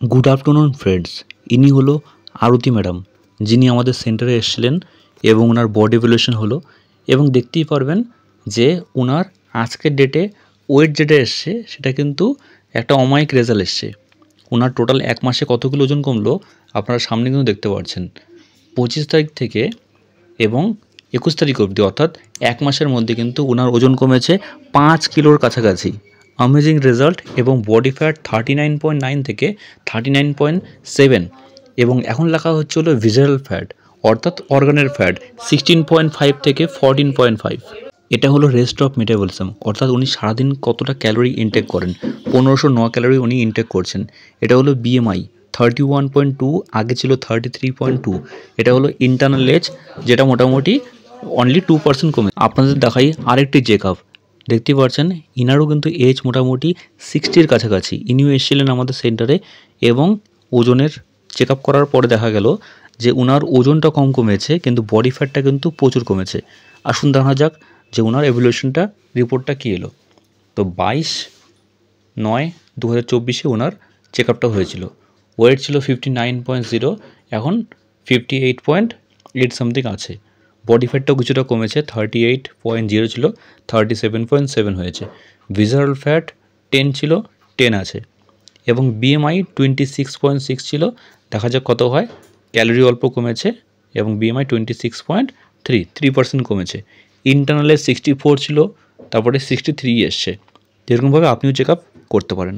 Good afternoon friends, ইনি হলো আরতি madam, যিনি আমাদের সেন্টারে এসেছিলেন এবং ওনার বডি ইভ্যালুয়েশন হলো এবং দেখতেই পারবেন যে ওনার আজকের ডেটে ওয়েট যেটা এসছে সেটা কিন্তু একটা অমায়িক রেজাল্ট এসছে। ওনার টোটাল এক মাসে কত কিলো ওজন কমলো আপনারা সামনে কিন্তু দেখতে পাচ্ছেন। 25 তারিখ থেকে এবং 21 তারিখ অবধি অর্থাৎ এক মাসের মধ্যে কিন্তু ওনার ওজন কমেছে 5 কিলোর কাছাকাছি। অ্যামেজিং রেজাল্ট এবং বডি ফ্যাট 39.9 থেকে 39.7 এবং এখন লেখা হচ্ছে হলো ভিজারাল ফ্যাট অর্থাৎ অর্গানের ফ্যাট 16.5 থেকে 14.5। এটা হলো রেস্ট অফ মেটাবলিজম অর্থাৎ উনি সারাদিন কতটা ক্যালোরি ইনটেক করেন, 1509 ক্যালোরি উনি ইনটেক করছেন। এটা হলো বিএমআই 31.2, আগে ছিল 33.2। এটা হলো ইন্টারনাল এজ, যেটা মোটামুটি অনলি 2% কমে। আপনাদের দেখাই আরেকটি চেক আপ, দেখতে পাচ্ছেন ইনারও কিন্তু এজ মোটামুটি 60-র কাছাকাছি। ইনিও এসেছিলেন আমাদের সেন্টারে এবং ওজনের চেক আপ করার পরে দেখা গেল যে ওনার ওজনটা কম কমেছে কিন্তু বডি ফ্যাটটা কিন্তু প্রচুর কমেছে। আসুন দেখা যাক যে ওনার এভলিউশনটা রিপোর্টটা কী এলো। তো 22/9/2024 ওনার চেক আপটা হয়েছিল। ওয়েট ছিল 59.0, এখন 58.8 সামথিং আছে। বডি ফ্যাটটাও কিছুটা কমেছে, 38.0 ছিল 37.7 হয়েছে। ভিজারাল ফ্যাট 10 ছিল, 10 আছে এবং বিএমআই 26.6 ছিল। দেখা যাক কত হয়। ক্যালোরি অল্প কমেছে এবং বিএমআই 26.3, 3% কমেছে। ইন্টারনালে 64 ছিল, তারপরে 63 এসছে। যেরকমভাবে আপনিও চেক আপ করতে পারেন।